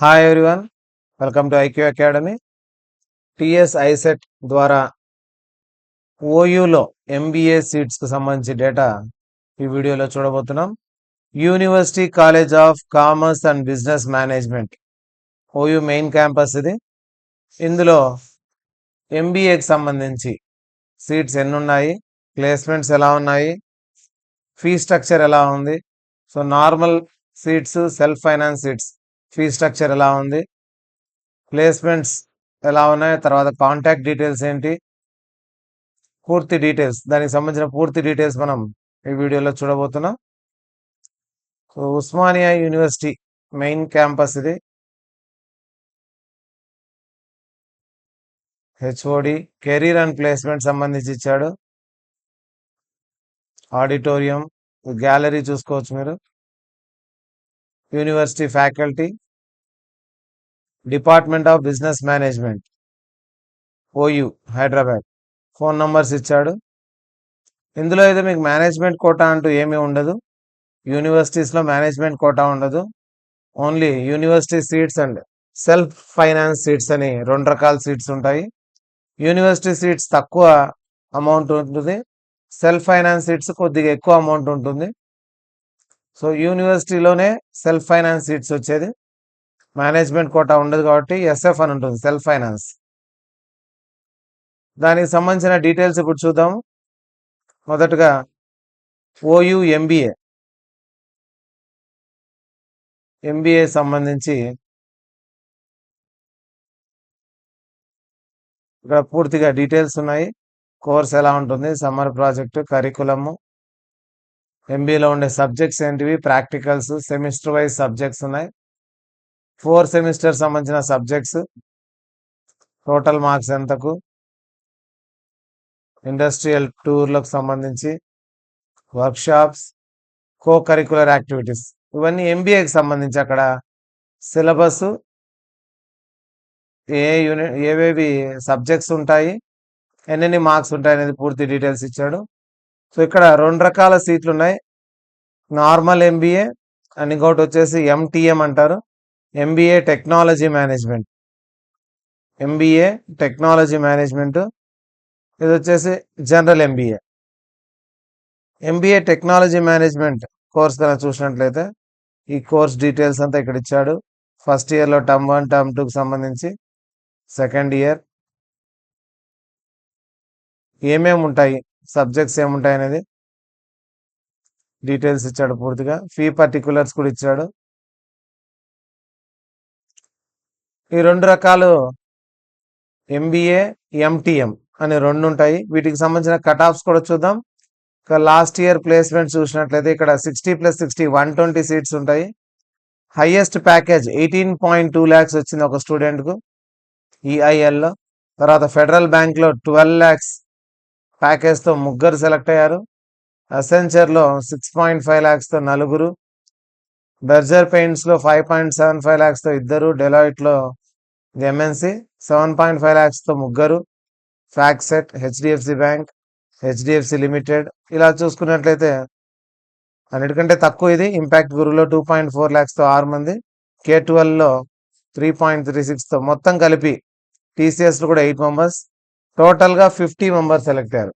Hi everyone, welcome to IQ academy. TS ICET ద్వారా ఓయూలో MBA సీట్స్కి సంబంధించి డేటా ఈ వీడియోలో చూడబోతున్నాం. University college of commerce and business management OU main campus ఇది. ఇందులో ఎంబీఏకి సంబంధించి సీట్స్ ఎన్ని ఉన్నాయి, ప్లేస్మెంట్స్ ఎలా ఉన్నాయి, ఫీ స్ట్రక్చర్ ఎలా ఉంది, so normal seats, self finance seats fee structure ఎలా ఉంది, ప్లేస్మెంట్స్ ఎలా ఉన్నాయి, తర్వాత కాంటాక్ట్ డీటెయిల్స్ ఏంటి, పూర్తి డీటెయిల్స్, దానికి సంబంధించిన పూర్తి డీటెయిల్స్ మనం ఈ వీడియోలో చూడబోతున్నాం. So Osmania university main campus ఇది. హెచ్ఓడి కెరీర్ అండ్ ప్లేస్మెంట్ సంబంధించి ఇచ్చాడు. ఆడిటోరియం, గ్యాలరీ చూసుకోవచ్చు మీరు. University faculty, department of business management OU Hyderabad. Phone numbers ఇచ్చాడు. ఇందులో అయితే మీకు మేనేజ్మెంట్ కోటా అంటూ ఏమీ ఉండదు. యూనివర్సిటీస్లో మేనేజ్మెంట్ కోటా ఉండదు. Only university seats and self finance seats అని రెండు రకాల సీట్స్ ఉంటాయి. యూనివర్సిటీ సీట్స్ తక్కువ అమౌంట్ ఉంటుంది, సెల్ఫ్ ఫైనాన్స్ సీట్స్ కొద్దిగా ఎక్కువ అమౌంట్ ఉంటుంది. సో యూనివర్సిటీలోనే సెల్ఫ్ ఫైనాన్స్ సీట్స్ వచ్చేది, మేనేజ్మెంట్ కోటా ఉండదు కాబట్టి ఎస్ఎఫ్ అని ఉంటుంది, సెల్ఫ్ ఫైనాన్స్. దానికి సంబంధించిన డీటెయిల్స్ ఇప్పుడు చూద్దాం. మొదటగా ఓయూ ఎంబీఏ సంబంధించి ఇక్కడ పూర్తిగా డీటెయిల్స్ ఉన్నాయి. కోర్స్ ఎలా ఉంటుంది, సమ్మర్ ప్రాజెక్టు, కరికులము, ఎంబీఏలో ఉండే సబ్జెక్ట్స్ ఏంటివి, ప్రాక్టికల్స్, సెమిస్టర్ వైజ్ సబ్జెక్ట్స్ ఉన్నాయి. 4 సెమిస్టర్ సంబంధించిన సబ్జెక్ట్స్, టోటల్ మార్క్స్ ఎంతకు, ఇండస్ట్రియల్ టూర్లకు సంబంధించి, వర్క్షాప్స్, కో కరికులర్ యాక్టివిటీస్, ఇవన్నీ ఎంబీఏకి సంబంధించి అక్కడ సిలబస్, ఏవేవి సబ్జెక్ట్స్ ఉంటాయి, ఎన్నెన్ని మార్క్స్ ఉంటాయి అనేది పూర్తి డీటెయిల్స్ ఇచ్చాడు. సో ఇక్కడ 2 రకాల సీట్లు ఉన్నాయి, నార్మల్ ఎంబీఏ అండ్ ఇంకోటి వచ్చేసి ఎంటీఎం అంటారు, MBA technology management. MBA technology management, ఇది వచ్చేసి general MBA. MBA technology management course కనుక చూసినట్లయితే ఈ కోర్స్ డీటెయిల్స్ అంతా ఇక్కడ ఇచ్చాడు. ఫస్ట్ ఇయర్లో టర్మ్ 1, టర్మ్ 2కి సంబంధించి, సెకండ్ ఇయర్ ఏమేమి ఉంటాయి, సబ్జెక్ట్స్ ఏముంటాయి అనేది డీటెయిల్స్ ఇచ్చాడు పూర్తిగా. ఫీ పర్టికులర్స్ కూడా ఇచ్చాడు. ఈ 2 రకాలు ఎంబీఏ, ఎంటీఎం అని 2 ఉంటాయి. వీటికి సంబంధించిన కట్ ఆఫ్స్ కూడా చూద్దాం. ఇక లాస్ట్ ఇయర్ ప్లేస్మెంట్ చూసినట్లయితే ఇక్కడ 60+60 120 సీట్స్ ఉంటాయి. హైయెస్ట్ ప్యాకేజ్ 18.2 lakhs వచ్చింది ఒక స్టూడెంట్కు ఈఐఎల్లో. తర్వాత ఫెడరల్ బ్యాంక్లో 12 lakhs ప్యాకేజ్తో ముగ్గురు సెలెక్ట్ అయ్యారు. అసెంచర్లో 6.5 lakhsతో నలుగురు, బెర్జర్ పెయింట్స్లో 5.75 lakhsతో ఇద్దరు, డెలాయిట్లో ఎంఎన్సి 7.5 lakhsతో ముగ్గురు, ఫ్యాక్సెట్, హెచ్డిఎఫ్సి బ్యాంక్, హెచ్డిఎఫ్సి లిమిటెడ్. ఇలా చూసుకున్నట్లయితే అన్నిటికంటే తక్కువ ఇది ఇంపాక్ట్ గురులో 2.4 lakhsతో 6 మంది, K12లో 3.36తో మొత్తం కలిపి టీసీఎస్లో కూడా 8 మెంబర్స్, టోటల్గా 50 మెంబర్స్ సెలెక్ట్ అయ్యారు.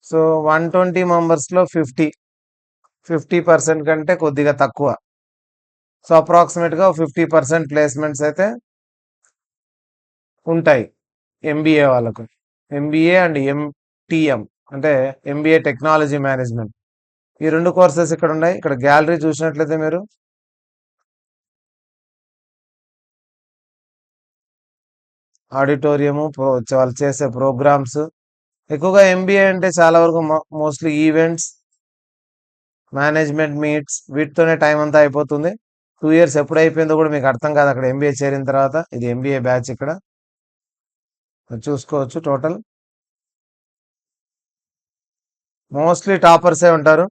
సో 120 మెంబర్స్లో 50% కంటే కొద్దిగా తక్కువ. సో అప్రాక్సిమేట్గా 50% ప్లేస్మెంట్స్ అయితే ఉంటాయి ఎంబీఏ వాళ్ళకు. ఎంబీఏ అండ్ ఎంటీఎం అంటే ఎంబీఏ టెక్నాలజీ మేనేజ్మెంట్, ఈ 2 కోర్సెస్ ఇక్కడ ఉన్నాయి. ఇక్కడ గ్యాలరీ చూసినట్లయితే మీరు ఆడిటోరియము, వాళ్ళు చేసే ప్రోగ్రామ్స్, ఎక్కువగా ఎంబీఏ అంటే చాలా వరకు మోస్ట్లీ ఈవెంట్స్, మేనేజ్మెంట్ మీట్స్, వీటితోనే టైం అంతా అయిపోతుంది. 2 years ఎప్పుడు అయిపోయిందో కూడా మీకు అర్థం కాదు అక్కడ ఎంబీఏ చేరిన తర్వాత. ఇది ఎంబీఏ బ్యాచ్ ఇక్కడ చూసుకోవచ్చు. టోటల్ మోస్ట్లీ టాపర్సే ఉంటారు,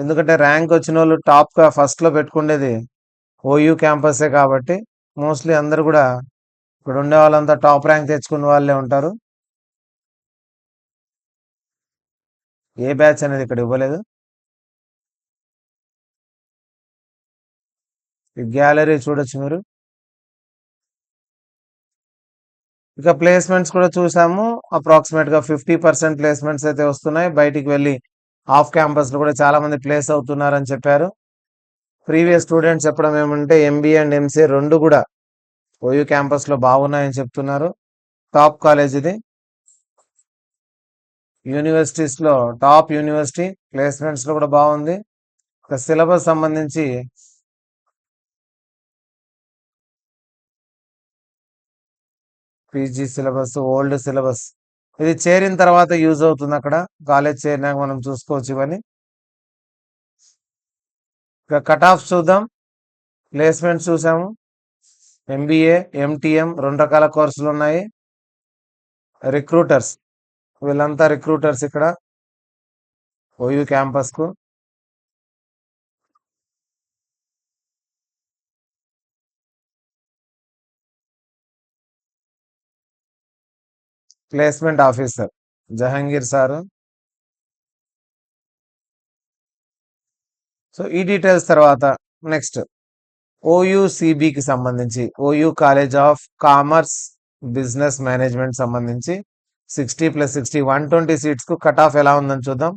ఎందుకంటే ర్యాంక్ వచ్చిన వాళ్ళు టాప్గా ఫస్ట్లో పెట్టుకునేది ఓయూ క్యాంపసే కాబట్టి మోస్ట్లీ అందరు కూడా ఇక్కడ ఉండే వాళ్ళంతా టాప్ ర్యాంక్ తెచ్చుకున్న వాళ్ళే ఉంటారు. ఏ బ్యాచ్ అనేది ఇక్కడ ఇవ్వలేదు. గ్యాలరీ చూడొచ్చు మీరు. ఇక ప్లేస్మెంట్స్ కూడా చూసాము. అప్రాక్సిమేట్ గా 50% ప్లేస్మెంట్స్ అయితే వస్తున్నాయి. బయటికి వెళ్ళి ఆఫ్ క్యాంపస్ లో కూడా చాలా మంది ప్లేస్ అవుతున్నారని చెప్పారు. ప్రీవియస్ స్టూడెంట్స్ చెప్పడం ఏమంటే ఎంబీఏ అండ్ ఎంసీఏ రెండు కూడా ఓయూ క్యాంపస్ లో బాగున్నాయని చెప్తున్నారు. టాప్ కాలేజ్ ఇది. యూనివర్సిటీస్ లో టాప్ యూనివర్సిటీ. ప్లేస్మెంట్స్ లో కూడా బాగుంది. ఇక సిలబస్ సంబంధించి పీజీ సిలబస్, ఓల్డ్ సిలబస్, ఇది చేరిన తర్వాత యూజ్ అవుతుంది. అక్కడ కాలేజ్ చేరినాక మనం చూసుకోవచ్చు ఇవన్నీ. ఇక కట్ ఆఫ్ చూద్దాం. ప్లేస్మెంట్స్ చూసాము. ఎంబీఏ, ఎంటీఎం రెండు రకాల కోర్సులు ఉన్నాయి. రిక్రూటర్స్, వీళ్ళంతా రిక్రూటర్స్ ఇక్కడ ఓయూ క్యాంపస్ కు. Placement officer Jahangir sir. So ఈ డీటెయిల్స్ తర్వాత నెక్స్ట్ ఓయూసిబికి సంబంధించి OU college of commerce business management సంబంధించి 60+60 120 సీట్స్ కు కట్ ఆఫ్ ఎలా ఉందని చూద్దాం.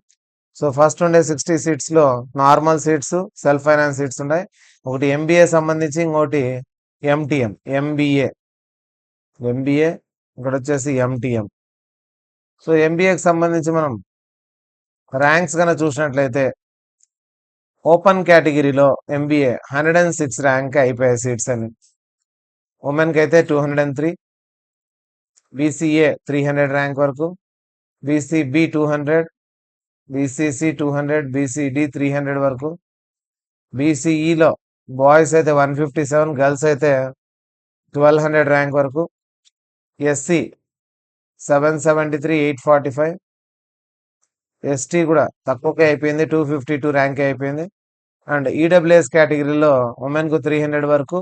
సో ఫస్ట్ ఉండే 60 సీట్స్ లో normal seats, self finance seats ఉన్నాయి. ఒకటి ఎంబీఏ సంబంధించి, ఇంకోటి ఎంటీఎం. ఎంబీఏ ఇక్కడ వచ్చేసి ఎంటీఎం. సో ఎంబీఏకి సంబంధించి మనం ర్యాంక్స్ కనుక చూసినట్లయితే ఓపెన్ కేటగిరీలో ఎంబీఏ 106 ర్యాంక్ అయిపోయాయి సీట్స్ అని. ఉమెన్కి అయితే 203, బీసీఏ 300 ర్యాంక్ వరకు, బీసీబీ 200, బీసీసీ 200, బీసీడి 300 వరకు. బీసీఈలో బాయ్స్ అయితే 157, గర్ల్స్ అయితే 1200 ర్యాంక్ వరకు. ఎస్సీ 773, 845. ఎస్టీ కూడా తక్కువకే అయిపోయింది, 252 ర్యాంక్ అయిపోయింది. అండ్ ఈడబ్ల్యూఎస్ కేటగిరీలో ఉమెన్ కు 300 వరకు,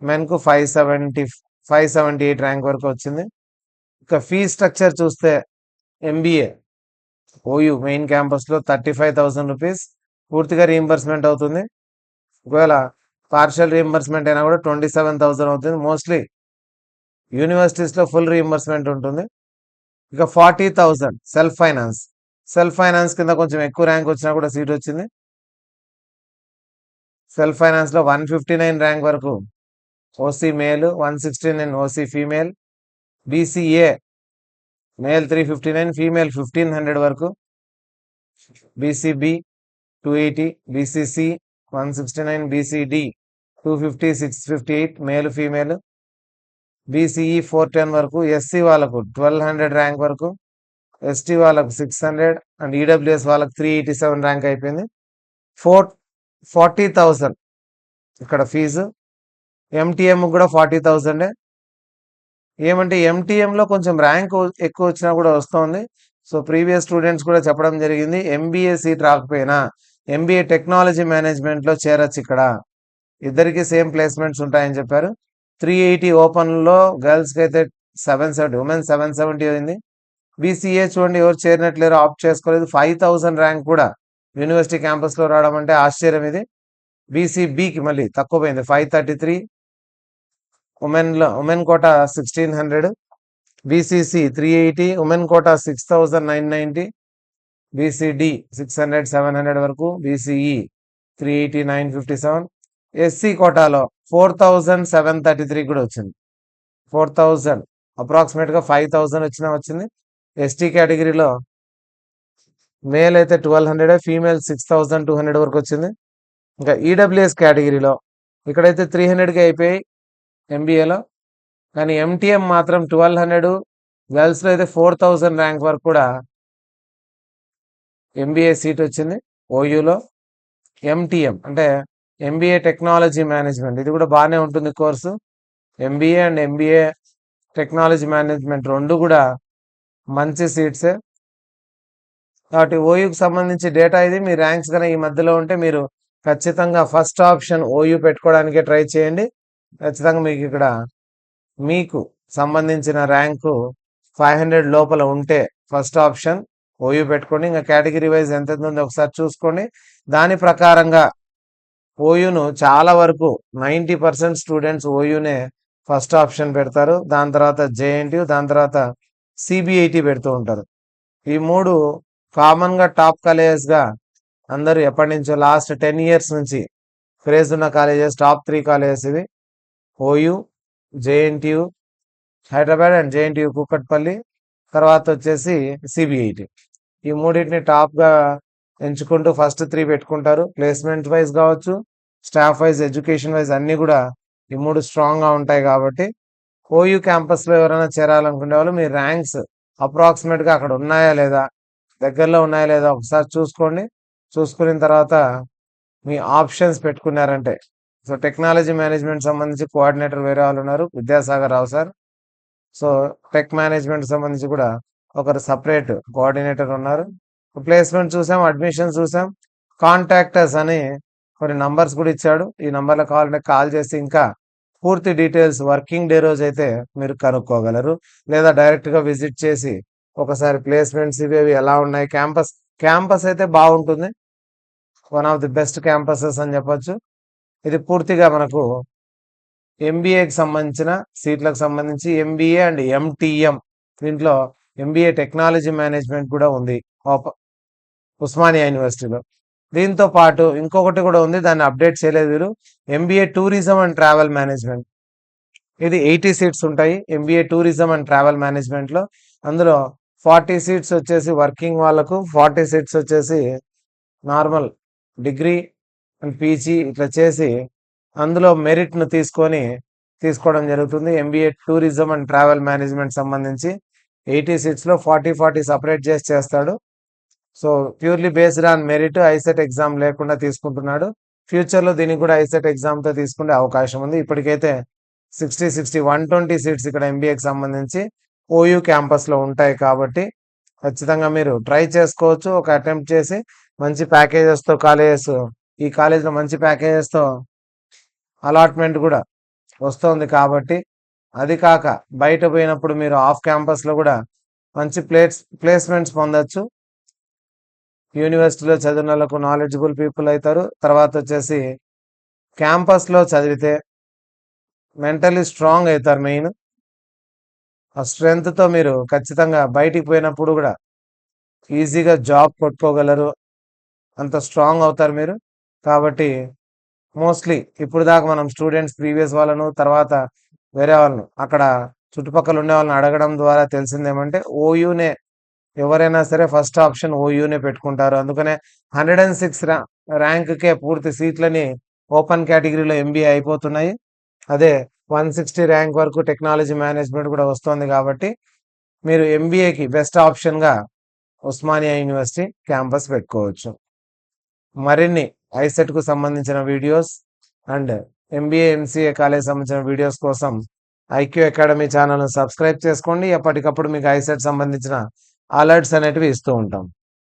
మెన్ కు 578 ర్యాంక్ వరకు వచ్చింది. ఇక ఫీ స్ట్రక్చర్ చూస్తే ఎంబీఏ ఓయూ మెయిన్ క్యాంపస్ లో 35,000 రూపీస్ పూర్తిగా రీఎంబర్స్మెంట్ అవుతుంది. ఒకవేళ పార్షియల్ రీఎంబర్స్మెంట్ అయినా కూడా 27,000 అవుతుంది. మోస్ట్లీ యూనివర్సిటీస్ లో ఫుల్ రీఎంబర్స్మెంట్ ఉంటుంది. ఇక 40,000 సెల్ఫ్ ఫైనాన్స్. సెల్ఫ్ ఫైనాన్స్ కింద కొంచెం ఎక్కువ ర్యాంక్ వచ్చినా కూడా సీట్ వచ్చింది. సెల్ఫ్ ఫైనాన్స్ లో 159 ర్యాంక్ వరకు OC male, 169 OC female. BCA male 359, female 1500 వరకు. BCB 280, BCC 169, BCD 250, 658 male female. BCE 410 వరకు. ఎస్సీ వాళ్ళకు 1200 ర్యాంక్ వరకు, ఎస్టీ వాళ్ళకు 600 అండ్ ఈడబ్ల్యూఎస్ వాళ్ళకు 387 ర్యాంక్ అయిపోయింది. 40,000 ఇక్కడ ఫీజు. ఎంటీఎం కూడా 40,000. ఏమంటే ఎంటీఎం లో కొంచెం ర్యాంక్ ఎక్కువ వచ్చినా కూడా వస్తుంది. సో ప్రీవియస్ స్టూడెంట్స్ కూడా చెప్పడం జరిగింది, ఎంబీఏ సీట్ రాకపోయినా ఎంబీఏ టెక్నాలజీ మేనేజ్మెంట్ లో చేరొచ్చు. ఇక్కడ ఇద్దరికి సేమ్ ప్లేస్మెంట్స్ ఉంటాయని చెప్పారు. 380 ఓపెన్ లో గర్ల్స్ కి అయితే 770, ఉమెన్ 770 అయింది. బీసీఏ చూడండి ఎవరు చేరినట్లేరు, ఆప్ట్ చేసుకోలేదు. 5,000 ర్యాంక్ కూడా యూనివర్సిటీ క్యాంపస్ లో రావడం అంటే ఆశ్చర్యం ఇది. బీసీబీకి మళ్ళీ తక్కువ పోయింది, 533. Women quota 1,600. BCC 380, women quota 6,990. BCD 600, 700 వరకు. బీసీఈ 380, 957. ఎస్సీ కోటాలో 4,733 కూడా వచ్చింది. 4,000 అప్రాక్సిమేట్ గా 5,000 వచ్చింది. ఎస్టీ కేటగిరీలో మేల్ అయితే 1,200, ఫీమేల్ 6,200 వరకు వచ్చింది. ఇంకా ఈడబ్ల్యూఎస్ కేటగిరీలో ఇక్కడైతే 300కి అయిపోయాయి ఎంబీఏలో, కానీ ఎంటీఎం మాత్రం 1,200, గర్ల్స్ లో అయితే 4,000 ర్యాంక్ వరకు కూడా ఎంబీఏ సీట్ వచ్చింది ఓయూలో. ఎంటీఎం అంటే ఎంబీఏ టెక్నాలజీ మేనేజ్మెంట్, ఇది కూడా బాగానే ఉంటుంది course. MBA and MBA technology management రెండు కూడా మంచి సీట్సే. కాబట్టి ఓయూకి సంబంధించి డేటా ఇది. మీ ర్యాంక్స్ కనుక ఈ మధ్యలో ఉంటే మీరు ఖచ్చితంగా ఫస్ట్ ఆప్షన్ ఓయూ పెట్టుకోవడానికే ట్రై చేయండి. ఖచ్చితంగా మీకు ఇక్కడ మీకు సంబంధించిన ర్యాంకు 500 లోపల ఉంటే ఫస్ట్ ఆప్షన్ ఓయూ పెట్టుకోండి. ఇంకా కేటగిరీ వైజ్ ఎంత ఉందో ఒకసారి చూసుకోండి. దాని ప్రకారంగా ఓయూను చాలా వరకు 90% స్టూడెంట్స్ ఓయూనే ఫస్ట్ ఆప్షన్ పెడతారు. దాని తర్వాత జేఎన్టీయు, దాని తర్వాత సిబిఐటి పెడుతూ ఉంటారు. ఈ మూడు కామన్గా టాప్ కాలేజెస్గా అందరూ ఎప్పటి నుంచో లాస్ట్ 10 ఇయర్స్ నుంచి క్రేజ్ ఉన్న కాలేజెస్, టాప్ 3 కాలేజెస్ ఇవి. OU, JNTU Hyderabad and JNTU Kukatpally, తర్వాత వచ్చేసి సిబిఐటి. ఈ మూడింటిని టాప్గా ఎంచుకుంటూ ఫస్ట్ 3 పెట్టుకుంటారు. ప్లేస్మెంట్ వైజ్ కావచ్చు, స్టాఫ్ వైజ్, ఎడ్యుకేషన్ వైజ్ అన్నీ కూడా ఈ మూడు స్ట్రాంగ్గా ఉంటాయి. కాబట్టి ఓయూ క్యాంపస్లో ఎవరైనా చేరాలనుకునే వాళ్ళు మీ ర్యాంక్స్ అప్రాక్సిమేట్గా అక్కడ ఉన్నాయా లేదా, దగ్గరలో ఉన్నాయా లేదా ఒకసారి చూసుకోండి. చూసుకున్న తర్వాత మీ ఆప్షన్స్ పెట్టుకున్నారంటే, సో టెక్నాలజీ మేనేజ్మెంట్ సంబంధించి కోఆర్డినేటర్ వేరే వాళ్ళు ఉన్నారు, Vidyasagar Rao sir. So tech management సంబంధించి కూడా ఒకరు సపరేట్ కోఆర్డినేటర్ ఉన్నారు. ప్లేస్మెంట్ చూసాం, అడ్మిషన్ చూసాం. కాంటాక్టర్స్ అని కొన్ని నంబర్స్ కూడా ఇచ్చాడు. ఈ నంబర్లో కావాలంటే కాల్ చేసి ఇంకా పూర్తి డీటెయిల్స్ వర్కింగ్ డే రోజు అయితే మీరు కనుక్కోగలరు, లేదా డైరెక్ట్గా విజిట్ చేసి ఒకసారి ప్లేస్మెంట్స్ ఇవేవి ఎలా ఉన్నాయి, క్యాంపస్ అయితే బాగుంటుంది. One of the best campuses అని చెప్పొచ్చు. ఇది పూర్తిగా మనకు ఎంబీఏకి సంబంధించిన సీట్లకు సంబంధించి ఎంబీఏ అండ్ ఎంటీఎం, దీంట్లో ఎంబీఏ టెక్నాలజీ మేనేజ్మెంట్ కూడా ఉంది ఉస్మానియా యూనివర్సిటీలో. దీంతో పాటు ఇంకొకటి కూడా ఉంది, దాన్ని అప్డేట్ చేయలేదు వీరు, MBA tourism and travel management. ఇది 80 సీట్స్ ఉంటాయి ఎంబీఏ టూరిజం అండ్ ట్రావెల్ మేనేజ్మెంట్లో. అందులో 40 సీట్స్ వచ్చేసి వర్కింగ్ వాళ్ళకు, 40 సీట్స్ వచ్చేసి నార్మల్ డిగ్రీ అండ్ పీజీ ఇట్లా చేసి అందులో మెరిట్ను తీసుకోవడం జరుగుతుంది. MBA tourism and travel management సంబంధించి 80 సీట్స్లో 40 సపరేట్ చేస్తాడు. So purely based on merit, ICET exam లేకుండా తీసుకుంటున్నాడు. ఫ్యూచర్లో దీనికి కూడా ఐసెట్ ఎగ్జామ్తో తీసుకునే అవకాశం ఉంది. ఇప్పటికైతే 120 సీట్స్ ఇక్కడ ఎంబీఏకి సంబంధించి ఓయూ క్యాంపస్లో ఉంటాయి. కాబట్టి ఖచ్చితంగా మీరు ట్రై చేసుకోవచ్చు. ఒక అటెంప్ట్ చేసి మంచి ప్యాకేజెస్తో ఈ కాలేజ్లో మంచి ప్యాకేజెస్తో అలాట్మెంట్ కూడా వస్తుంది. కాబట్టి అది కాక బయట పోయినప్పుడు మీరు ఆఫ్ క్యాంపస్లో కూడా మంచి ప్లేస్మెంట్స్ పొందొచ్చు. యూనివర్సిటీలో చదివిన వాళ్ళకు నాలెడ్జబుల్ పీపుల్ అవుతారు. తర్వాత వచ్చేసి క్యాంపస్లో చదివితే మెంటలీ స్ట్రాంగ్ అవుతారు. మెయిన్ ఆ స్ట్రెంగ్త్తో మీరు ఖచ్చితంగా బయటికి పోయినప్పుడు కూడా ఈజీగా జాబ్ కొట్టుకోగలరు, అంత స్ట్రాంగ్ అవుతారు మీరు. కాబట్టి మోస్ట్లీ ఇప్పుడు దాకా మనం స్టూడెంట్స్ ప్రీవియస్ వాళ్ళను, తర్వాత వేరే వాళ్ళను, అక్కడ చుట్టుపక్కల ఉండే వాళ్ళని అడగడం ద్వారా తెలిసిందేమంటే ఓయూనే ఎవరైనా సరే ఫస్ట్ ఆప్షన్ ఓయూనే పెట్టుకుంటారు. అందుకనే 106 ర్యాంక్కే పూర్తి సీట్లని ఓపెన్ కేటగిరీలో ఎంబీఏ అయిపోతున్నాయి. అదే 160 ర్యాంక్ వరకు టెక్నాలజీ మేనేజ్మెంట్ కూడా వస్తుంది. కాబట్టి మీరు ఎంబీఏకి బెస్ట్ ఆప్షన్గా ఉస్మానియా యూనివర్సిటీ క్యాంపస్ పెట్టుకోవచ్చు. మరిన్ని ఐసెట్కు సంబంధించిన videos and MBA MCA college సంబంధించిన వీడియోస్ కోసం ఐక్యూ అకాడమీ ఛానల్ను సబ్స్క్రైబ్ చేసుకోండి. ఎప్పటికప్పుడు మీకు ఐసెట్ సంబంధించిన అలర్ట్స్ అనేటివి ఇస్తూ ఉంటాం.